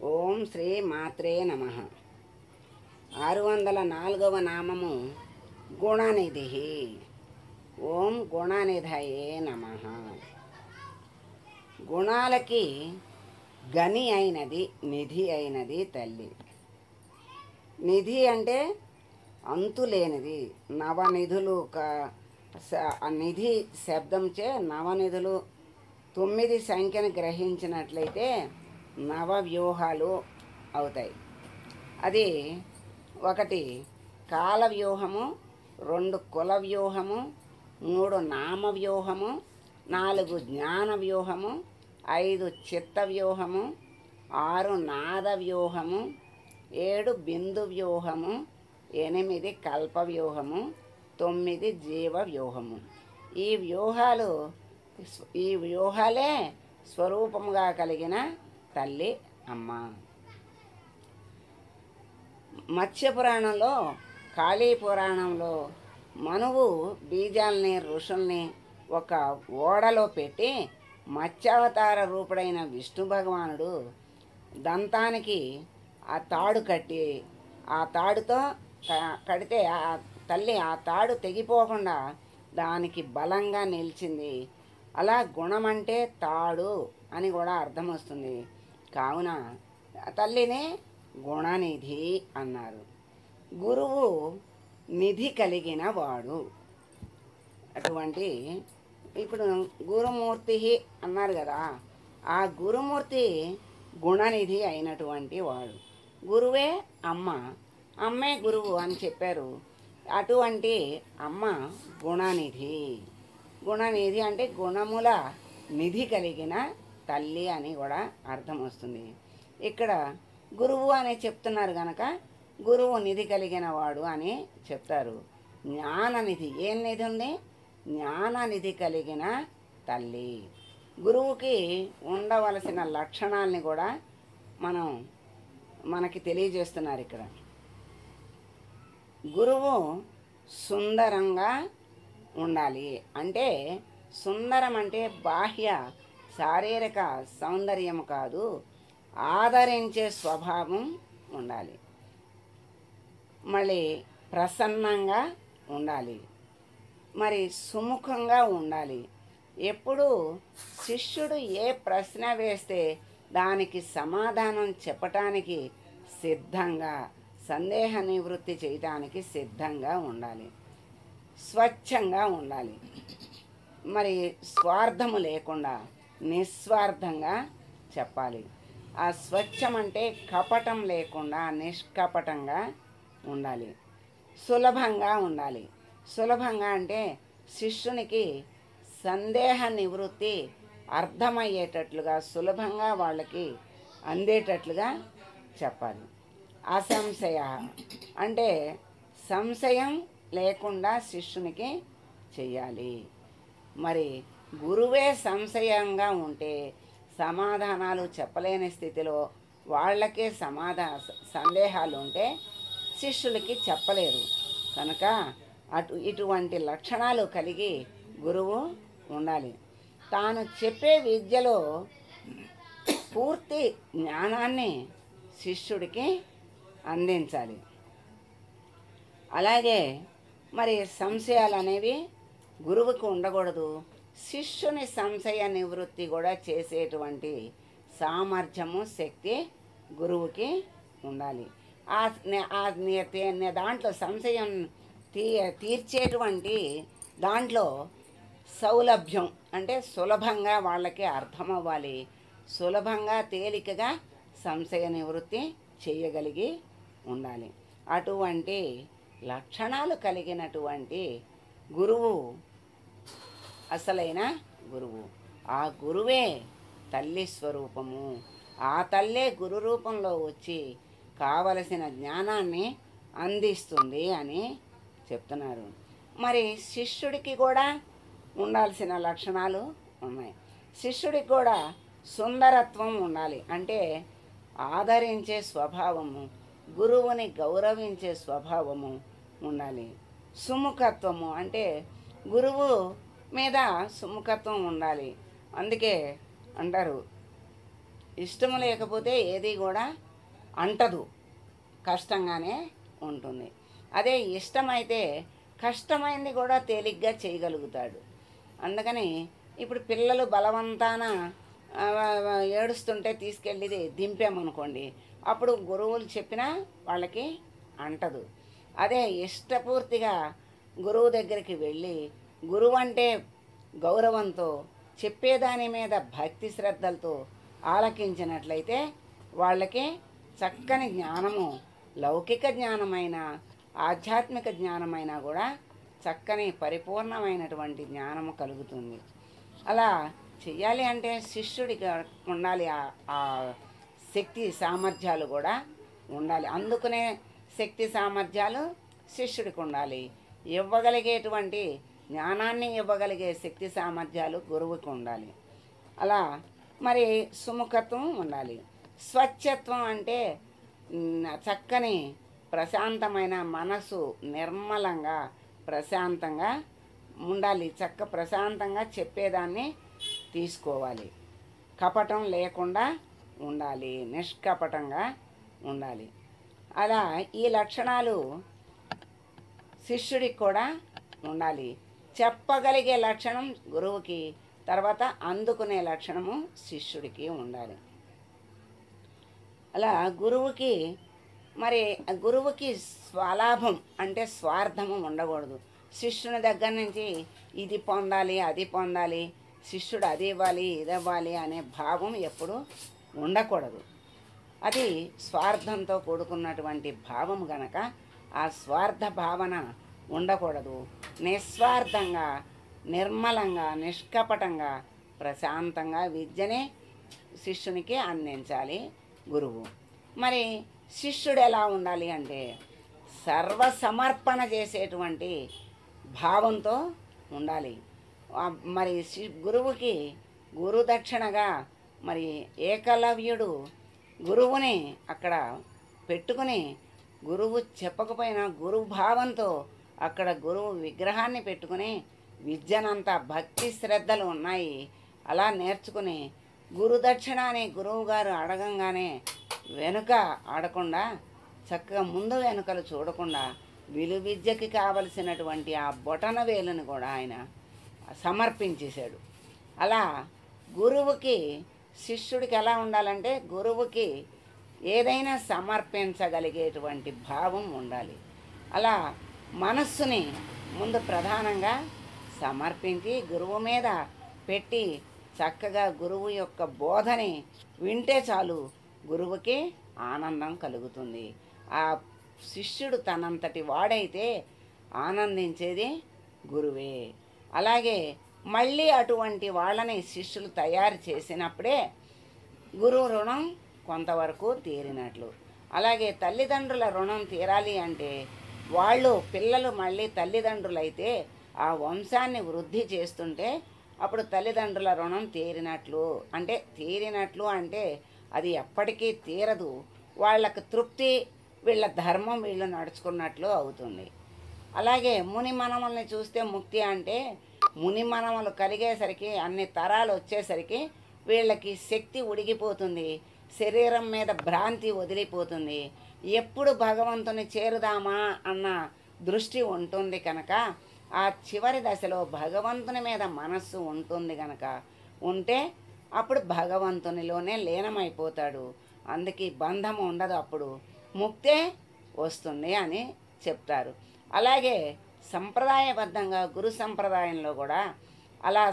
ఓం శ్రీ మాత్రే నమ. 604వ నామము గుణనిధి. ఓం గుణనిధయే నమ. గుణాలకి గని అయినది, నిధి అయినది తల్లి. నిధి అంటే అంతులేనిది. నవనిధులు నిధి శబ్దంచే నవనిధులు 9 సంఖ్యను గ్రహించినట్లయితే నవవ్యూహాలు అవుతాయి. అది 1 కాల వ్యూహము, 2 కుల వ్యూహము, 3 నామ వ్యూహము, 4 జ్ఞాన వ్యూహము, 5 చిత్త వ్యూహము, 6 నాద వ్యూహము, 7 బిందు వ్యూహము, 8 కల్ప వ్యూహము, 9 జీవ వ్యూహము. ఈ వ్యూహాలే స్వరూపముగా కలిగిన తల్లి అమ్మ. మత్స్యపురాణంలో, కాళీ పురాణంలో మనువు బీజాలని, ఋషుల్ని ఒక ఓడలో పెట్టి మత్స్యావతార రూపుడైన విష్ణు భగవానుడు దంతానికి ఆ తాడు కట్టి, ఆ తాడుతో కడితే ఆ తల్లి ఆ తాడు తెగిపోకుండా దానికి బలంగా నిలిచింది. అలా గుణమంటే తాడు అని కూడా అర్థం వస్తుంది. కావున తల్లిని గుణనిధి అన్నారు. గురువు నిధి కలిగిన వాడు. అటువంటి ఇప్పుడు గురుమూర్తి అన్నారు కదా, ఆ గురుమూర్తి గుణనిధి అయినటువంటి వాడు. గురువే అమ్మ, అమ్మే గురువు అని చెప్పారు. అటువంటి అమ్మ గుణనిధి. గుణనిధి అంటే గుణముల నిధి కలిగిన తల్లి అని కూడా అర్థం వస్తుంది. ఇక్కడ గురువు అని చెప్తున్నారు కనుక గురువు నిధి కలిగిన వాడు అని చెప్తారు. జ్ఞాననిధి, ఏం నిధి ఉంది? జ్ఞాననిధి కలిగిన తల్లి. గురువుకి ఉండవలసిన లక్షణాలని కూడా మనకి తెలియజేస్తున్నారు ఇక్కడ. గురువు సుందరంగా ఉండాలి. అంటే సుందరం అంటే బాహ్య శారీరక సౌందర్యం కాదు, ఆదరించే స్వభావం ఉండాలి. మళ్ళీ ప్రసన్నంగా ఉండాలి, మరి సుముఖంగా ఉండాలి. ఎప్పుడు శిష్యుడు ఏ ప్రశ్న వేస్తే దానికి సమాధానం చెప్పటానికి సిద్ధంగా, సందేహ నివృత్తి చేయటానికి సిద్ధంగా ఉండాలి. స్వచ్ఛంగా ఉండాలి. మరి స్వార్థము లేకుండా నిస్వార్థంగా చెప్పాలి. ఆ స్వచ్ఛం అంటే కపటం లేకుండా నిష్కపటంగా ఉండాలి. సులభంగా ఉండాలి. సులభంగా అంటే శిష్యునికి సందేహ నివృత్తి అర్థమయ్యేటట్లుగా, సులభంగా వాళ్ళకి అందేటట్లుగా చెప్పాలి. అసంశయ అంటే సంశయం లేకుండా శిష్యునికి చెయ్యాలి. మరి గురువే సంశయంగా ఉంటే సమాధానాలు చెప్పలేని స్థితిలో వాళ్ళకే సందేహాలు ఉంటే శిష్యులకి చెప్పలేరు. కనుక ఇటువంటి లక్షణాలు కలిగి గురువు ఉండాలి. తాను చెప్పే విద్యలో పూర్తి జ్ఞానాన్ని శిష్యుడికి అందించాలి. అలాగే మరి సంశయాలు అనేవి గురువుకు ఉండకూడదు. శిష్యుని సంశయ నివృత్తి కూడా చేసేటువంటి సామర్థ్యము, శక్తి గురువుకి ఉండాలి. దాంట్లో సంశయం తీర్చేటువంటి దాంట్లో సౌలభ్యం అంటే సులభంగా వాళ్ళకి అర్థమవ్వాలి. సులభంగా తేలికగా సంశయ నివృత్తి చేయగలిగి ఉండాలి. అటువంటి లక్షణాలు కలిగినటువంటి గురువు అసలైన గురువు. ఆ గురువే తల్లి స్వరూపము. ఆ తల్లే గురు రూపంలో వచ్చి కావలసిన జ్ఞానాన్ని అందిస్తుంది అని చెప్తున్నారు. మరి శిష్యుడికి కూడా ఉండాల్సిన లక్షణాలు ఉన్నాయి. శిష్యుడికి కూడా సుందరత్వం ఉండాలి. అంటే ఆదరించే స్వభావము, గురువుని గౌరవించే స్వభావము ఉండాలి. సుముఖత్వము అంటే గురువు మీద సుముఖత్వం ఉండాలి. అందుకే అంటారు ఇష్టం లేకపోతే ఏది కూడా అంటదు, కష్టంగానే ఉంటుంది. అదే ఇష్టమైతే కష్టమైంది కూడా తేలిగ్గా చేయగలుగుతాడు. అందుకని ఇప్పుడు పిల్లలు బలవంతాన ఏడుస్తుంటే తీసుకెళ్ళి దింపామనుకోండి, అప్పుడు గురువులు చెప్పినా వాళ్ళకి అంటదు. అదే ఇష్టపూర్తిగా గురువు దగ్గరికి వెళ్ళి గురువు అంటే గౌరవంతో చెప్పేదాని మీద భక్తి శ్రద్ధలతో ఆలకించినట్లయితే వాళ్ళకి చక్కని జ్ఞానము, లౌకిక జ్ఞానమైన ఆధ్యాత్మిక జ్ఞానమైనా కూడా చక్కని పరిపూర్ణమైనటువంటి జ్ఞానము కలుగుతుంది. అలా చెయ్యాలి అంటే శిష్యుడికి ఉండాలి, ఆ శక్తి సామర్థ్యాలు కూడా ఉండాలి. అందుకునే శక్తి సామర్థ్యాలు శిష్యుడికి ఉండాలి. ఇవ్వగలిగేటువంటి జ్ఞానాన్ని ఇవ్వగలిగే శక్తి సామర్థ్యాలు గురువుకి ఉండాలి. అలా మరి సుముఖత్వం ఉండాలి. స్వచ్ఛత్వం అంటే చక్కని ప్రశాంతమైన మనసు, నిర్మలంగా ప్రశాంతంగా ఉండాలి. ప్రశాంతంగా చెప్పేదాన్ని తీసుకోవాలి. కపటం లేకుండా ఉండాలి, నిష్కపటంగా ఉండాలి. అలా ఈ లక్షణాలు శిష్యుడికి కూడా ఉండాలి. చెప్పగలిగే లక్షణం గురువుకి, తర్వాత అందుకునే లక్షణము శిష్యుడికి ఉండాలి. అలా గురువుకి స్వలాభం అంటే స్వార్థము ఉండకూడదు. శిష్యుని దగ్గర నుంచి ఇది పొందాలి, అది పొందాలి, శిష్యుడు అది ఇవ్వాలి, ఇది ఇవ్వాలి అనే భావం ఎప్పుడు ఉండకూడదు. అది స్వార్థంతో కూడుకున్నటువంటి భావం గనక ఆ స్వార్థ భావన ఉండకూడదు. నిస్వార్థంగా, నిర్మలంగా, నిష్కపటంగా, ప్రశాంతంగా విద్యనే శిష్యునికి అందించాలి గురువు. మరి శిష్యుడు ఎలా ఉండాలి అంటే సర్వసమర్పణ చేసేటువంటి భావంతో ఉండాలి. మరి గురువుకి గురుదక్షిణగా మరి ఏకలవ్యుడు గురువుని అక్కడ పెట్టుకుని, గురువు చెప్పకపోయినా గురువు భావంతో అక్కడ గురువు విగ్రహాన్ని పెట్టుకుని విద్యనంతా భక్తి శ్రద్ధలు ఉన్నాయి అలా నేర్చుకుని గురుదక్షిణ అని గురువుగారు అడగంగానే వెనుక ఆడకుండా చక్కగా ముందు వెనుకలు చూడకుండా విలువిద్యకి కావలసినటువంటి ఆ బొటన వేలుని కూడా ఆయన సమర్పించేశాడు. అలా గురువుకి శిష్యుడికి ఎలా ఉండాలంటే గురువుకి ఏదైనా సమర్పించగలిగేటువంటి భావం ఉండాలి. అలా మనస్సుని ముందు ప్రధానంగా సమర్పించి గురువు మీద పెట్టి చక్కగా గురువు యొక్క బోధని వింటే చాలు గురువుకి ఆనందం కలుగుతుంది. ఆ శిష్యుడు తనంతటి వాడైతే ఆనందించేది గురువే. అలాగే మళ్ళీ అటువంటి వాళ్ళని శిష్యులు తయారు చేసినప్పుడే గురువు రుణం కొంతవరకు తీరినట్లు. అలాగే తల్లిదండ్రుల రుణం తీరాలి అంటే పిల్లలు మళ్ళీ తల్లిదండ్రులైతే ఆ వంశాన్ని వృద్ధి చేస్తుంటే అప్పుడు తల్లిదండ్రుల రుణం తీరినట్లు అంటే అది ఎప్పటికీ తీరదు. వాళ్ళకు తృప్తి, వీళ్ళ ధర్మం వీళ్ళు నడుచుకున్నట్లు అవుతుంది. అలాగే ముని మనమల్ని చూస్తే ముక్తి అంటే ముని మనమలు కలిగేసరికి అన్ని తరాలు వచ్చేసరికి వీళ్ళకి శక్తి ఉడిగిపోతుంది, శరీరం మీద భ్రాంతి వదిలిపోతుంది. ఎప్పుడు భగవంతుని చేరుదామా అన్న దృష్టి ఉంటుంది కనుక ఆ చివరి దశలో భగవంతుని మీద మనస్సు ఉంటుంది కనుక ఉంటే అప్పుడు భగవంతునిలోనే లీనమైపోతాడు. అందుకే బంధం ఉండదు, అప్పుడు ముక్తే వస్తుంది అని చెప్తారు. అలాగే సంప్రదాయబద్ధంగా గురు సంప్రదాయంలో కూడా అలా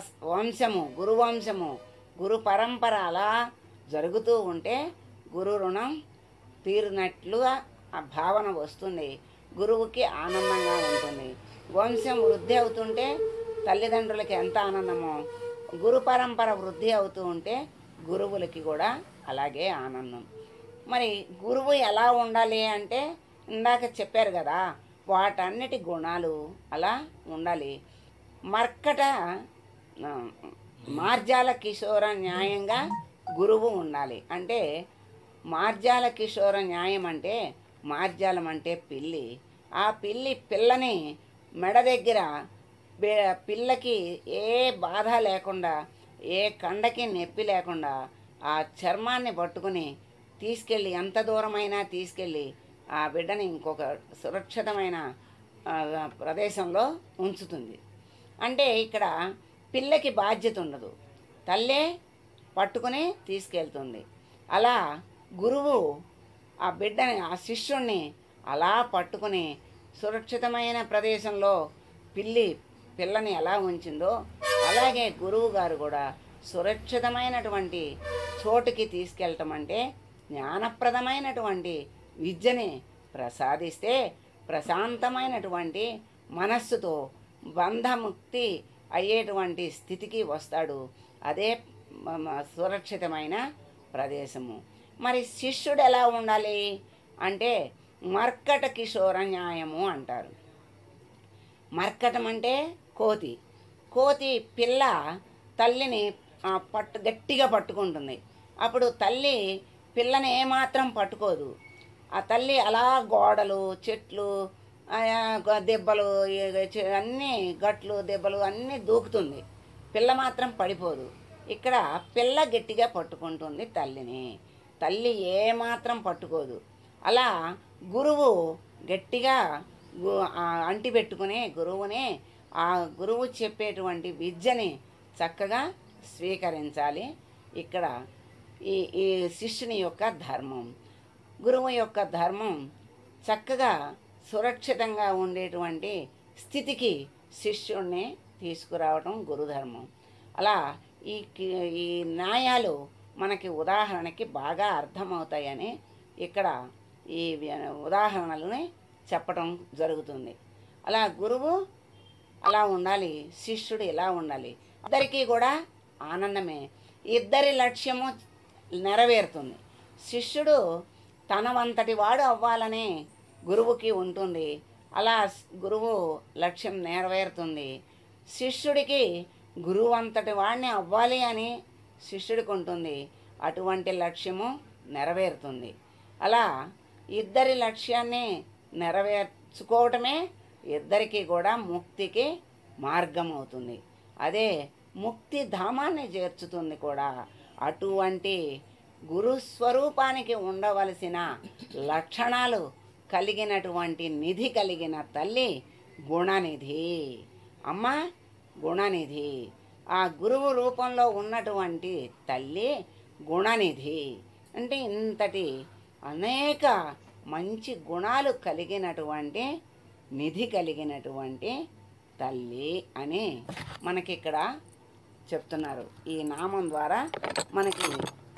గురువంశము గురు పరంపర అలా జరుగుతూ ఉంటే గురు రుణం తీరినట్లుగా ఆ భావన వస్తుంది. గురువుకి ఆనందంగా ఉంటుంది. వంశం వృద్ధి అవుతుంటే తల్లిదండ్రులకి ఎంత ఆనందమో గురు పరంపర వృద్ధి అవుతూ ఉంటే గురువులకి కూడా అలాగే ఆనందం. మరి గురువు ఎలా ఉండాలి అంటే ఇందాక చెప్పారు కదా, వాటన్నిటి గుణాలు అలా ఉండాలి. మార్జాల కిషోర న్యాయంగా గురువు ఉండాలి. అంటే మార్జాల కిషోర న్యాయం అంటే మార్జాలం అంటే పిల్లి. ఆ పిల్లని మెడ దగ్గర పిల్లకి ఏ బాధ లేకుండా, ఏ కండకి నొప్పి లేకుండా ఆ చర్మాన్ని పట్టుకుని తీసుకెళ్ళి ఎంత దూరమైనా తీసుకెళ్ళి ఆ బిడ్డని ఇంకొక సురక్షితమైన ప్రదేశంలో ఉంచుతుంది. అంటే ఇక్కడ పిల్లకి బాధ్యత ఉండదు, తల్లే పట్టుకుని తీసుకెళ్తుంది. అలా గురువు ఆ బిడ్డని, ఆ శిష్యుణ్ణి అలా పట్టుకుని సురక్షితమైన ప్రదేశంలో పిల్లని ఎలా ఉంచిందో అలాగే గురువు గారు కూడా సురక్షితమైనటువంటి చోటుకి తీసుకెళ్ళటం అంటే జ్ఞానప్రదమైనటువంటి విద్యని ప్రసాదిస్తే ప్రశాంతమైనటువంటి మనస్సుతో బంధముక్తి అయ్యేటువంటి స్థితికి వస్తాడు. అదే సురక్షితమైన ప్రదేశము. మరి శిష్యుడు ఎలా ఉండాలి అంటే మర్కట కిషోర న్యాయము అంటారు. మర్కటం అంటే కోతి. కోతి పిల్ల తల్లిని గట్టిగా పట్టుకుంటుంది. అప్పుడు తల్లి పిల్లని ఏమాత్రం పట్టుకోదు. ఆ తల్లి అలా గోడలు, చెట్లు, దెబ్బలు, అన్నీ గట్లు దెబ్బలు అన్నీ దూకుతుంది. పిల్ల మాత్రం పడిపోదు. ఇక్కడ పిల్ల గట్టిగా పట్టుకుంటుంది తల్లిని, తల్లి ఏమాత్రం పట్టుకోదు. అలా గురువు గట్టిగా అంటి పెట్టుకునే గురువుని, ఆ గురువు చెప్పేటువంటి విద్యని చక్కగా స్వీకరించాలి. ఇక్కడ ఈ శిష్యుని యొక్క ధర్మం, గురువు యొక్క ధర్మం చక్కగా సురక్షితంగా ఉండేటువంటి స్థితికి శిష్యుణ్ణి తీసుకురావడం గురుధర్మం. అలా ఈ న్యాయాలు మనకి ఉదాహరణకి బాగా అర్థమవుతాయని ఇక్కడ ఈ ఉదాహరణలని చెప్పడం జరుగుతుంది. అలా గురువు అలా ఉండాలి, శిష్యుడు ఇలా ఉండాలి. ఇద్దరికీ కూడా ఆనందమే, ఇద్దరి లక్ష్యము నెరవేరుతుంది. శిష్యుడు తన వంతటి వాడు అవ్వాలని గురువుకి ఉంటుంది. అలా గురువు లక్ష్యం నెరవేరుతుంది. శిష్యుడికి గురువు అంతటి వాడిని అవ్వాలి అని శిష్యుడికి ఉంటుంది. అటువంటి లక్ష్యము నెరవేరుతుంది. అలా ఇద్దరి లక్ష్యాన్ని నెరవేర్చుకోవటమే ఇద్దరికీ కూడా ముక్తికి మార్గం అవుతుంది. అదే ముక్తి ధామాన్ని చేర్చుతుంది కూడా. అటువంటి గురుస్వరూపానికి ఉండవలసిన లక్షణాలు కలిగినటువంటి నిధి కలిగిన తల్లి గుణనిధి. అమ్మ గుణనిధి. ఆ గురువు రూపంలో ఉన్నటువంటి తల్లి గుణనిధి. అంటే ఇంతటి అనేక మంచి గుణాలు కలిగినటువంటి నిధి కలిగినటువంటి తల్లి అని మనకిక్కడ చెప్తున్నారు. ఈ నామం ద్వారా మనకి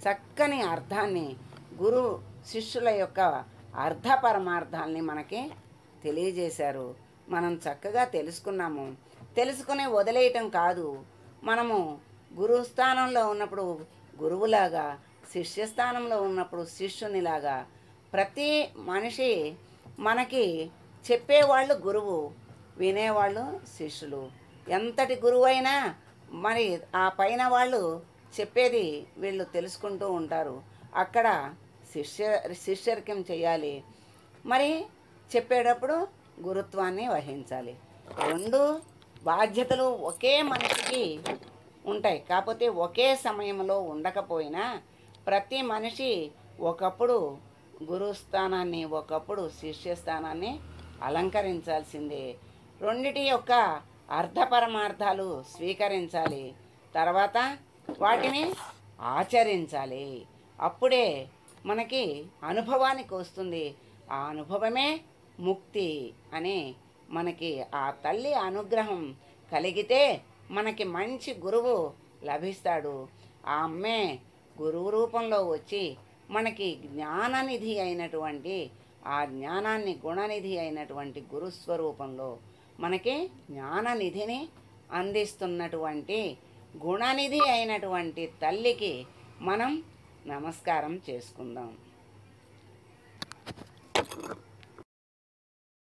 చక్కని అర్థాన్ని, గురు శిష్యుల యొక్క అర్థ పరమార్థాలని మనకి తెలియజేశారు. మనం చక్కగా తెలుసుకున్నాము. తెలుసుకుని వదిలేయటం కాదు, మనము గురుస్థానంలో ఉన్నప్పుడు గురువులాగా, శిష్యస్థానంలో ఉన్నప్పుడు శిష్యునిలాగా, ప్రతి మనిషి మనకి చెప్పేవాళ్ళు గురువు, వినేవాళ్ళు శిష్యులు. ఎంతటి గురువైనా మరి ఆ పైన వాళ్ళు చెప్పేది వీళ్ళు తెలుసుకుంటూ ఉంటారు. అక్కడ శిష్యర్క్యం చేయాలి. మరి చెప్పేటప్పుడు గురుత్వాన్ని వహించాలి. రెండు బాధ్యతలు ఒకే మనిషికి ఉంటాయి, కాకపోతే ఒకే సమయంలో ఉండకపోయినా ప్రతి మనిషి ఒకప్పుడు గురుస్థానాన్ని, ఒకప్పుడు శిష్యస్థానాన్ని అలంకరించాల్సిందే. రెండిటి యొక్క అర్థపరమార్థాలు స్వీకరించాలి, తర్వాత వాటిని ఆచరించాలి. అప్పుడే మనకి అనుభవానికి వస్తుంది. ఆ అనుభవమే ముక్తి అని మనకి ఆ తల్లి అనుగ్రహం కలిగితే మనకి మంచి గురువు లభిస్తాడు. ఆ అమ్మే గురువు రూపంలో వచ్చి మనకి జ్ఞాననిధి అయినటువంటి, ఆ జ్ఞానాన్ని గుణనిధి అయినటువంటి గురుస్వరూపంలో మనకి జ్ఞాననిధిని అందిస్తున్నటువంటి గుణనిధి అయినటువంటి తల్లికి మనం నమస్కారం చేసుకుందాం.